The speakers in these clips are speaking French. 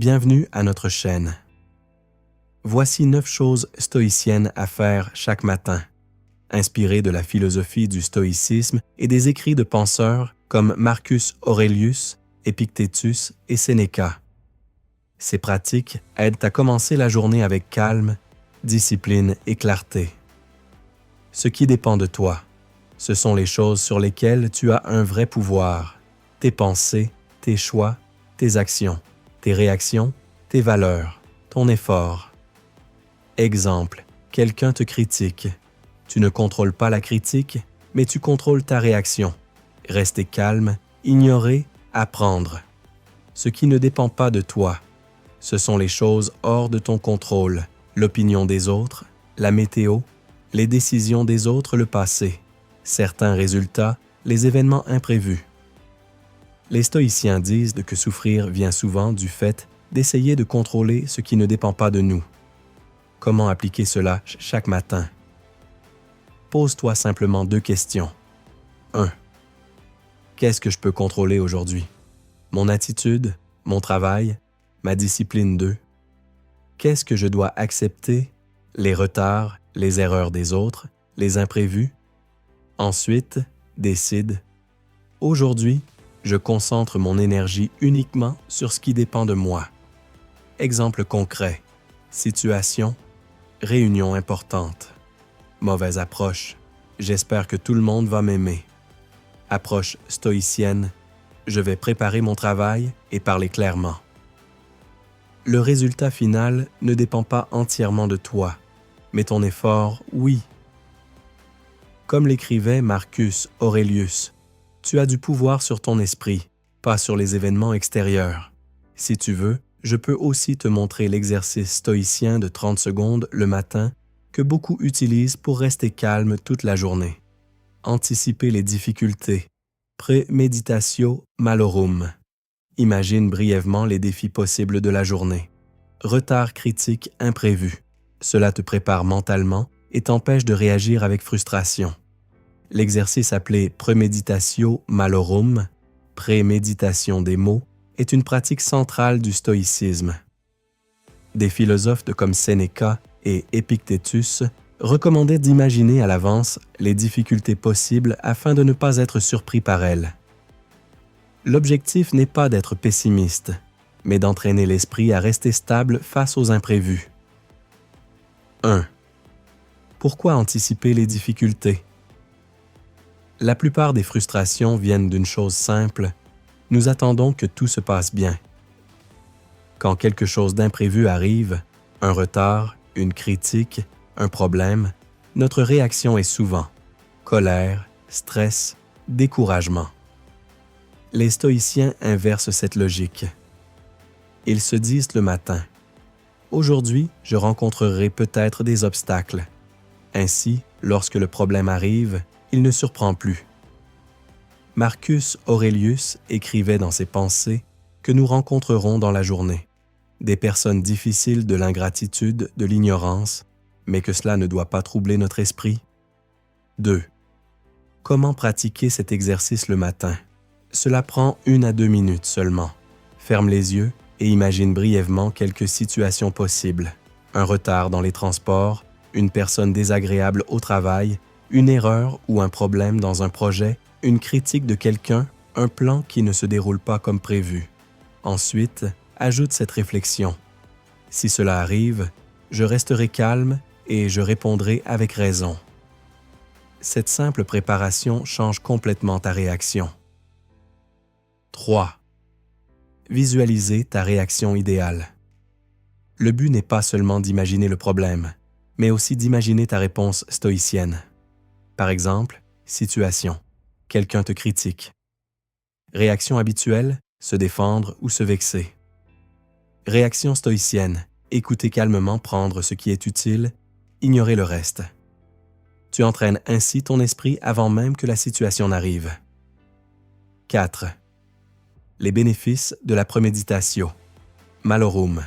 Bienvenue à notre chaîne. Voici 9 choses stoïciennes à faire chaque matin, inspirées de la philosophie du stoïcisme et des écrits de penseurs comme Marcus Aurelius, Épictétus et Sénéca. Ces pratiques aident à commencer la journée avec calme, discipline et clarté. Ce qui dépend de toi, ce sont les choses sur lesquelles tu as un vrai pouvoir, tes pensées, tes choix, tes actions, tes réactions, tes valeurs, ton effort. Exemple, quelqu'un te critique. Tu ne contrôles pas la critique, mais tu contrôles ta réaction. Rester calme, ignorer, apprendre. Ce qui ne dépend pas de toi, ce sont les choses hors de ton contrôle, l'opinion des autres, la météo, les décisions des autres, le passé, certains résultats, les événements imprévus. Les stoïciens disent que souffrir vient souvent du fait d'essayer de contrôler ce qui ne dépend pas de nous. Comment appliquer cela chaque matin? Pose-toi simplement 2 questions. 1. Qu'est-ce que je peux contrôler aujourd'hui? Mon attitude, mon travail, ma discipline 2. Qu'est-ce que je dois accepter? Les retards, les erreurs des autres, les imprévus? Ensuite, décide. Aujourd'hui, je concentre mon énergie uniquement sur ce qui dépend de moi. Exemple concret. Situation. Réunion importante. Mauvaise approche. J'espère que tout le monde va m'aimer. Approche stoïcienne. Je vais préparer mon travail et parler clairement. Le résultat final ne dépend pas entièrement de toi, mais ton effort, oui. Comme l'écrivait Marcus Aurelius, tu as du pouvoir sur ton esprit, pas sur les événements extérieurs. Si tu veux, je peux aussi te montrer l'exercice stoïcien de 30 secondes le matin que beaucoup utilisent pour rester calme toute la journée. Anticiper les difficultés. Premeditatio malorum. Imagine brièvement les défis possibles de la journée. Retard critique imprévu. Cela te prépare mentalement et t'empêche de réagir avec frustration. L'exercice appelé premeditatio malorum, préméditation des mots, est une pratique centrale du stoïcisme. Des philosophes comme Sénéca et Épictétus recommandaient d'imaginer à l'avance les difficultés possibles afin de ne pas être surpris par elles. L'objectif n'est pas d'être pessimiste, mais d'entraîner l'esprit à rester stable face aux imprévus. 1. Pourquoi anticiper les difficultés? La plupart des frustrations viennent d'une chose simple, nous attendons que tout se passe bien. Quand quelque chose d'imprévu arrive, un retard, une critique, un problème, notre réaction est souvent colère, stress, découragement. Les stoïciens inversent cette logique. Ils se disent le matin, « Aujourd'hui, je rencontrerai peut-être des obstacles. » Ainsi, lorsque le problème arrive, il ne surprend plus. Marcus Aurelius écrivait dans ses pensées que nous rencontrerons dans la journée des personnes difficiles de l'ingratitude, de l'ignorance, mais que cela ne doit pas troubler notre esprit. 2. Comment pratiquer cet exercice le matin? Cela prend 1 à 2 minutes seulement. Ferme les yeux et imagine brièvement quelques situations possibles. Un retard dans les transports, une personne désagréable au travail, une erreur ou un problème dans un projet, une critique de quelqu'un, un plan qui ne se déroule pas comme prévu. Ensuite, ajoute cette réflexion. Si cela arrive, je resterai calme et je répondrai avec raison. Cette simple préparation change complètement ta réaction. 3. Visualiser ta réaction idéale. Le but n'est pas seulement d'imaginer le problème, mais aussi d'imaginer ta réponse stoïcienne. Par exemple, situation. Quelqu'un te critique. Réaction habituelle, se défendre ou se vexer. Réaction stoïcienne, écouter calmement, prendre ce qui est utile, ignorer le reste. Tu entraînes ainsi ton esprit avant même que la situation n'arrive. 4. Les bénéfices de la premeditatio. Malorum.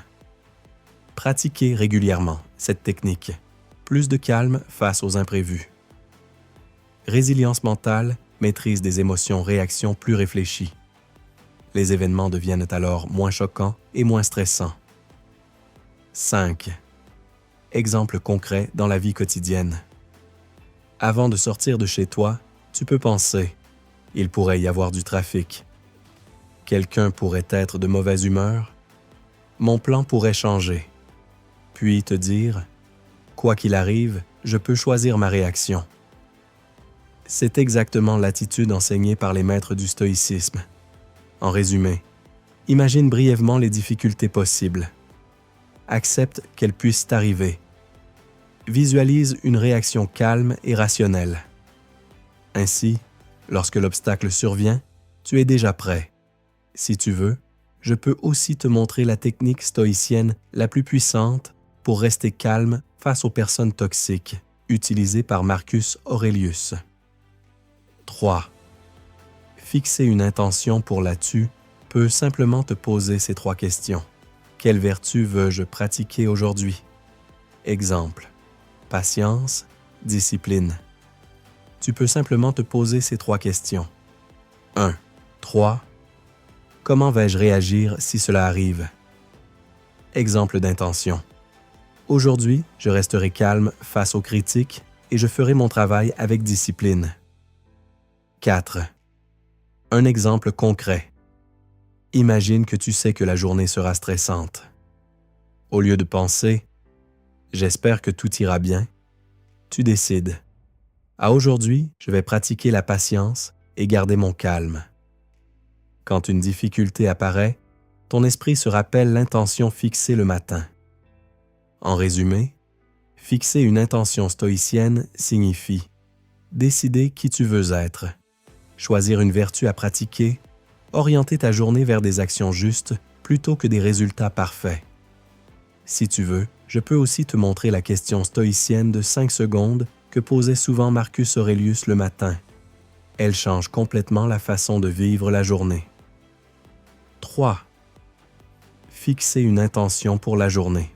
Pratiquez régulièrement cette technique. Plus de calme face aux imprévus. Résilience mentale, maîtrise des émotions, réactions plus réfléchies. Les événements deviennent alors moins choquants et moins stressants. 5. Exemple concret dans la vie quotidienne. Avant de sortir de chez toi, tu peux penser « il pourrait y avoir du trafic ». Quelqu'un pourrait être de mauvaise humeur. Mon plan pourrait changer. Puis te dire « quoi qu'il arrive, je peux choisir ma réaction ». C'est exactement l'attitude enseignée par les maîtres du stoïcisme. En résumé, imagine brièvement les difficultés possibles. Accepte qu'elles puissent t'arriver. Visualise une réaction calme et rationnelle. Ainsi, lorsque l'obstacle survient, tu es déjà prêt. Si tu veux, je peux aussi te montrer la technique stoïcienne la plus puissante pour rester calme face aux personnes toxiques, utilisée par Marcus Aurelius. 3. Fixer une intention pour là-dessus peut simplement te poser ces 3 questions. Quelle vertu veux-je pratiquer aujourd'hui? Exemple. Patience, discipline. Tu peux simplement te poser ces 3 questions. 1. 3. Comment vais-je réagir si cela arrive? Exemple d'intention. Aujourd'hui, je resterai calme face aux critiques et je ferai mon travail avec discipline. 4. Un exemple concret. Imagine que tu sais que la journée sera stressante. Au lieu de penser « j'espère que tout ira bien », tu décides « à aujourd'hui, je vais pratiquer la patience et garder mon calme ». Quand une difficulté apparaît, ton esprit se rappelle l'intention fixée le matin. En résumé, fixer une intention stoïcienne signifie décider qui tu veux être, choisir une vertu à pratiquer, orienter ta journée vers des actions justes plutôt que des résultats parfaits. Si tu veux, je peux aussi te montrer la question stoïcienne de 5 secondes que posait souvent Marcus Aurelius le matin. Elle change complètement la façon de vivre la journée. 3. Fixer une intention pour la journée.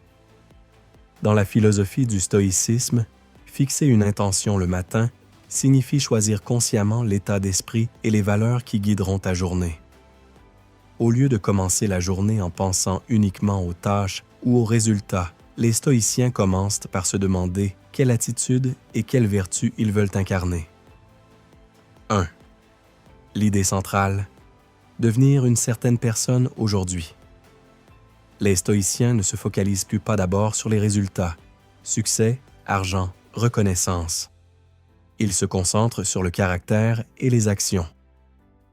Dans la philosophie du stoïcisme, fixer une intention le matin signifie choisir consciemment l'état d'esprit et les valeurs qui guideront ta journée. Au lieu de commencer la journée en pensant uniquement aux tâches ou aux résultats, les stoïciens commencent par se demander quelle attitude et quelle vertu ils veulent incarner. 1. L'idée centrale, devenir une certaine personne aujourd'hui. Les stoïciens ne se focalisent plus pas d'abord sur les résultats, succès, argent, reconnaissance. Ils se concentrent sur le caractère et les actions.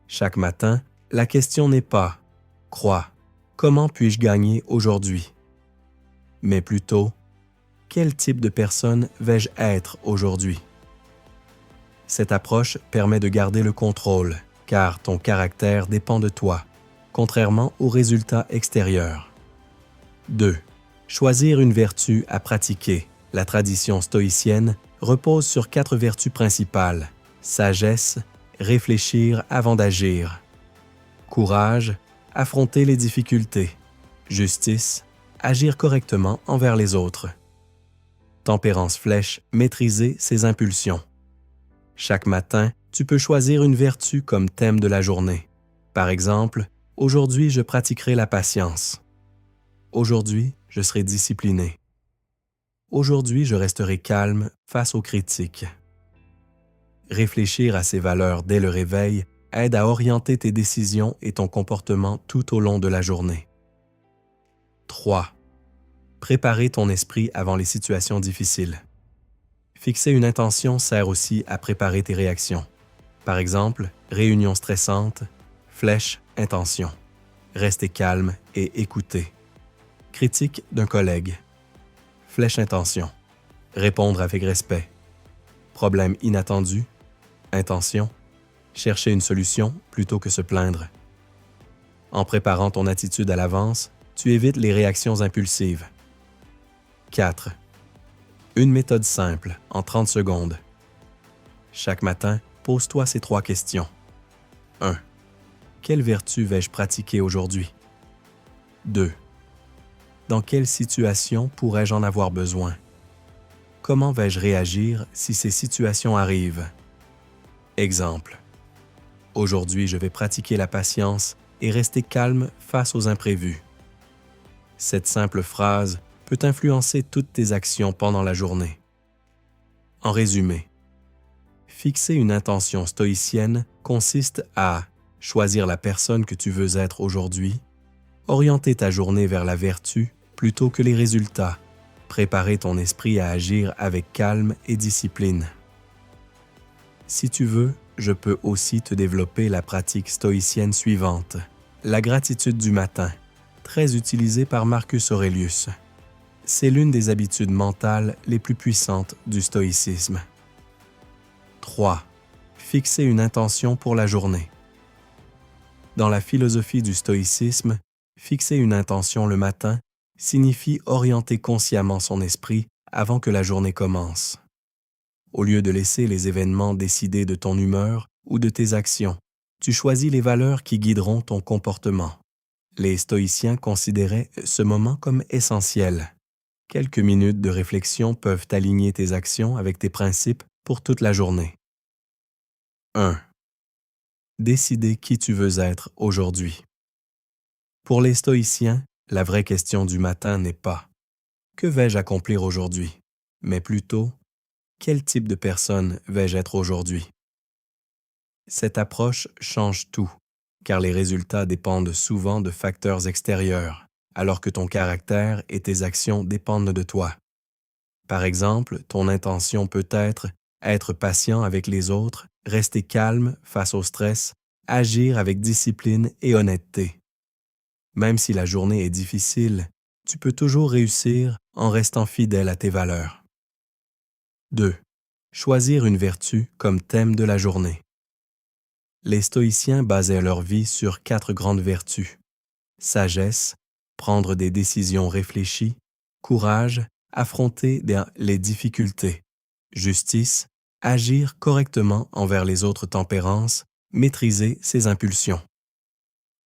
Chaque matin, la question n'est pas « crois, comment puis-je gagner aujourd'hui ?» mais plutôt « quel type de personne vais-je être aujourd'hui ?» Cette approche permet de garder le contrôle, car ton caractère dépend de toi, contrairement aux résultats extérieurs. 2. Choisir une vertu à pratiquer. La tradition stoïcienne repose sur 4 vertus principales: sagesse, réfléchir avant d'agir; courage, affronter les difficultés; justice, agir correctement envers les autres; tempérance flèche, maîtriser ses impulsions. Chaque matin, tu peux choisir une vertu comme thème de la journée. Par exemple, aujourd'hui, je pratiquerai la patience. Aujourd'hui, je serai discipliné. Aujourd'hui, je resterai calme face aux critiques. Réfléchir à ces valeurs dès le réveil aide à orienter tes décisions et ton comportement tout au long de la journée. 3. Préparer ton esprit avant les situations difficiles. Fixer une intention sert aussi à préparer tes réactions. Par exemple, réunion stressante, flèche, intention. Rester calme et écouter. Critique d'un collègue. Flèche intention. Répondre avec respect. Problème inattendu. Intention. Chercher une solution plutôt que se plaindre. En préparant ton attitude à l'avance, tu évites les réactions impulsives. 4. Une méthode simple, en 30 secondes. Chaque matin, pose-toi ces 3 questions. 1. Quelle vertu vais-je pratiquer aujourd'hui? 2. Dans quelle situation pourrais-je en avoir besoin? Comment vais-je réagir si ces situations arrivent? Exemple. Aujourd'hui, je vais pratiquer la patience et rester calme face aux imprévus. Cette simple phrase peut influencer toutes tes actions pendant la journée. En résumé, fixer une intention stoïcienne consiste à choisir la personne que tu veux être aujourd'hui, orienter ta journée vers la vertu plutôt que les résultats, préparer ton esprit à agir avec calme et discipline. Si tu veux, je peux aussi te développer la pratique stoïcienne suivante, la gratitude du matin, très utilisée par Marcus Aurelius. C'est l'une des habitudes mentales les plus puissantes du stoïcisme. 3. Fixer une intention pour la journée. Dans la philosophie du stoïcisme, fixer une intention le matin signifie orienter consciemment son esprit avant que la journée commence. Au lieu de laisser les événements décider de ton humeur ou de tes actions, tu choisis les valeurs qui guideront ton comportement. Les stoïciens considéraient ce moment comme essentiel. Quelques minutes de réflexion peuvent aligner tes actions avec tes principes pour toute la journée. 1. Décider qui tu veux être aujourd'hui. Pour les stoïciens, la vraie question du matin n'est pas « Que vais-je accomplir aujourd'hui ?» mais plutôt « Quel type de personne vais-je être aujourd'hui ?» Cette approche change tout, car les résultats dépendent souvent de facteurs extérieurs, alors que ton caractère et tes actions dépendent de toi. Par exemple, ton intention peut être patient avec les autres, rester calme face au stress, agir avec discipline et honnêteté. Même si la journée est difficile, tu peux toujours réussir en restant fidèle à tes valeurs. 2. Choisir une vertu comme thème de la journée. Les stoïciens basaient leur vie sur 4 grandes vertus. Sagesse, prendre des décisions réfléchies, courage, affronter les difficultés, justice, agir correctement envers les autres tempérances, maîtriser ses impulsions.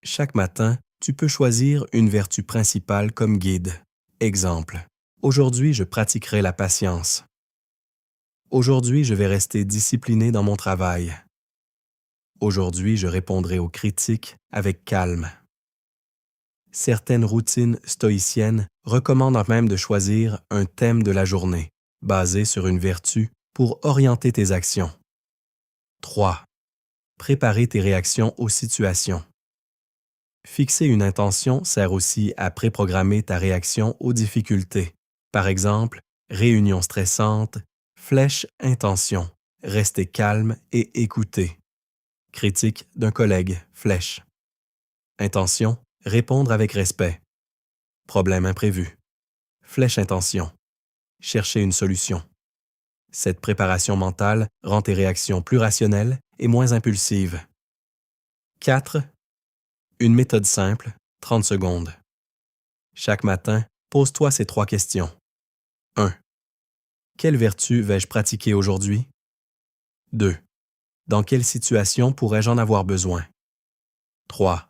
Chaque matin, tu peux choisir une vertu principale comme guide. Exemple, aujourd'hui je pratiquerai la patience. Aujourd'hui je vais rester discipliné dans mon travail. Aujourd'hui je répondrai aux critiques avec calme. Certaines routines stoïciennes recommandent même de choisir un thème de la journée, basé sur une vertu, pour orienter tes actions. 3. Préparer tes réactions aux situations. Fixer une intention sert aussi à préprogrammer ta réaction aux difficultés. Par exemple, réunion stressante, flèche intention, rester calme et écouter. Critique d'un collègue, flèche. Intention, répondre avec respect. Problème imprévu. Flèche intention. Chercher une solution. Cette préparation mentale rend tes réactions plus rationnelles et moins impulsives. 4. Une méthode simple, 30 secondes. Chaque matin, pose-toi ces 3 questions. 1. Quelle vertu vais-je pratiquer aujourd'hui? 2. Dans quelle situation pourrais-je en avoir besoin? 3.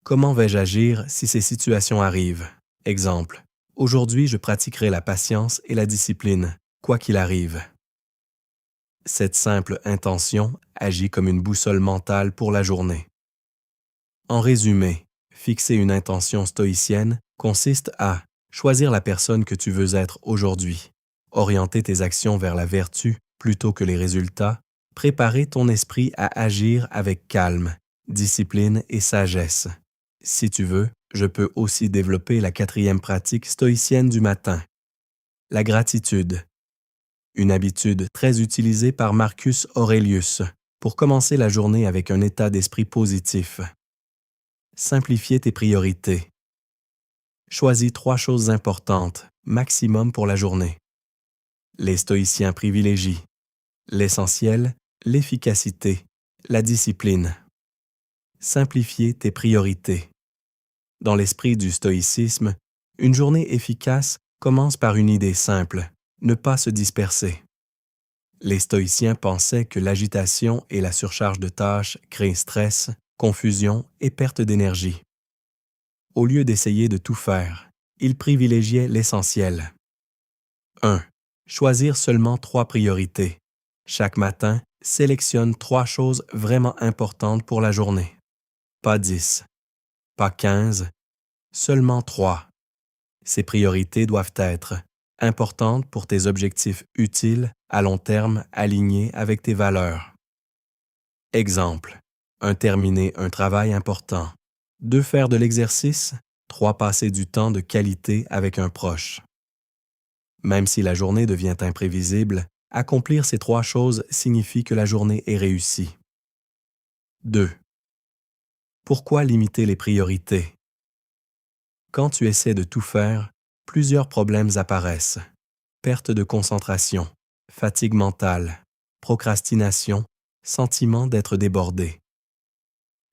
Comment vais-je agir si ces situations arrivent? Exemple, aujourd'hui je pratiquerai la patience et la discipline, quoi qu'il arrive. Cette simple intention agit comme une boussole mentale pour la journée. En résumé, fixer une intention stoïcienne consiste à choisir la personne que tu veux être aujourd'hui, orienter tes actions vers la vertu plutôt que les résultats, préparer ton esprit à agir avec calme, discipline et sagesse. Si tu veux, je peux aussi développer la 4e pratique stoïcienne du matin, la gratitude. Une habitude très utilisée par Marcus Aurelius pour commencer la journée avec un état d'esprit positif. Simplifier tes priorités. Choisis 3 choses importantes, maximum pour la journée. Les stoïciens privilégient l'essentiel, l'efficacité, la discipline. Simplifier tes priorités. Dans l'esprit du stoïcisme, une journée efficace commence par une idée simple, ne pas se disperser. Les stoïciens pensaient que l'agitation et la surcharge de tâches créent stress, confusion et perte d'énergie. Au lieu d'essayer de tout faire, ils privilégiaient l'essentiel. 1. Choisir seulement 3 priorités. Chaque matin, sélectionne 3 choses vraiment importantes pour la journée. Pas 10, pas 15, seulement 3. Ces priorités doivent être importantes pour tes objectifs utiles, à long terme alignés avec tes valeurs. Exemple, 1. Terminer un travail important. 2. Faire de l'exercice. 3. Passer du temps de qualité avec un proche. Même si la journée devient imprévisible, accomplir ces 3 choses signifie que la journée est réussie. 2. Pourquoi limiter les priorités? Quand tu essaies de tout faire, plusieurs problèmes apparaissent. Perte de concentration, fatigue mentale, procrastination, sentiment d'être débordé.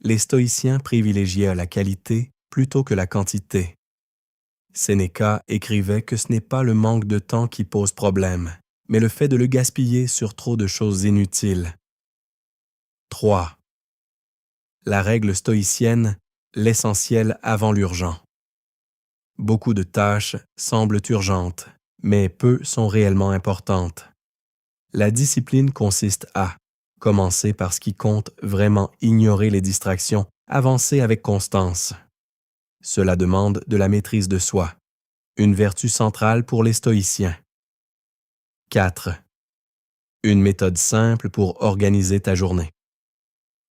Les stoïciens privilégiaient la qualité plutôt que la quantité. Sénéca écrivait que ce n'est pas le manque de temps qui pose problème, mais le fait de le gaspiller sur trop de choses inutiles. 3. La règle stoïcienne, l'essentiel avant l'urgent. Beaucoup de tâches semblent urgentes, mais peu sont réellement importantes. La discipline consiste à commencer par ce qui compte, vraiment ignorer les distractions, avancer avec constance. Cela demande de la maîtrise de soi, une vertu centrale pour les stoïciens. 4. Une méthode simple pour organiser ta journée.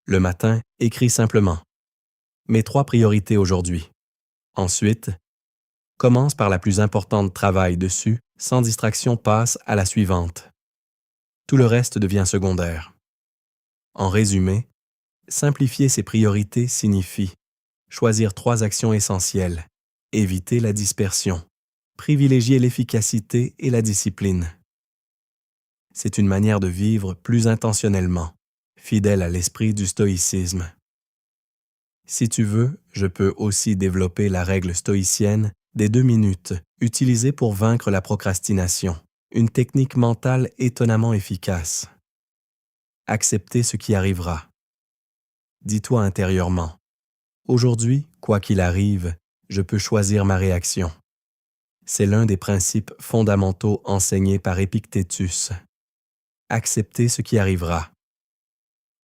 Le matin, écris simplement mes 3 priorités aujourd'hui. Ensuite, commence par la plus importante, travaille dessus, sans distraction, passe à la suivante. Tout le reste devient secondaire. En résumé, simplifier ses priorités signifie choisir 3 actions essentielles, éviter la dispersion, privilégier l'efficacité et la discipline. C'est une manière de vivre plus intentionnellement, fidèle à l'esprit du stoïcisme. Si tu veux, je peux aussi développer la règle stoïcienne des 2 minutes, utilisée pour vaincre la procrastination, une technique mentale étonnamment efficace. Accepter ce qui arrivera. Dis-toi intérieurement, aujourd'hui, quoi qu'il arrive, je peux choisir ma réaction. C'est l'un des principes fondamentaux enseignés par Épictétus. Accepter ce qui arrivera.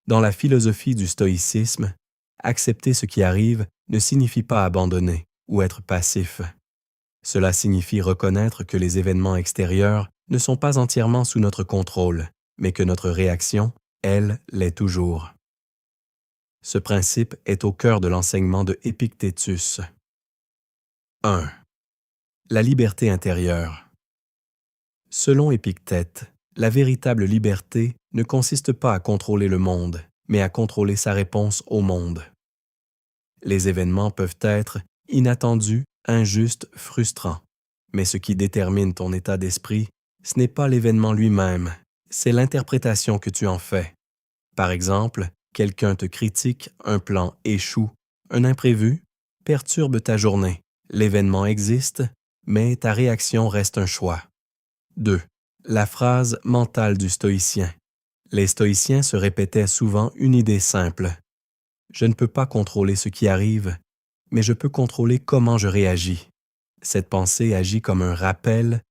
Dans la philosophie du stoïcisme, accepter ce qui arrive ne signifie pas abandonner ou être passif. Cela signifie reconnaître que les événements extérieurs ne sont pas entièrement sous notre contrôle, mais que notre réaction, elle, l'est toujours. Ce principe est au cœur de l'enseignement de Épictétus. 1. La liberté intérieure. Selon Épictète, la véritable liberté ne consiste pas à contrôler le monde, mais à contrôler sa réponse au monde. Les événements peuvent être inattendus, injustes, frustrants, mais ce qui détermine ton état d'esprit, ce n'est pas l'événement lui-même, c'est l'interprétation que tu en fais. Par exemple, quelqu'un te critique, un plan échoue, un imprévu perturbe ta journée. L'événement existe, mais ta réaction reste un choix. 2. La phrase mentale du stoïcien. Les stoïciens se répétaient souvent une idée simple. Je ne peux pas contrôler ce qui arrive, mais je peux contrôler comment je réagis. Cette pensée agit comme un rappel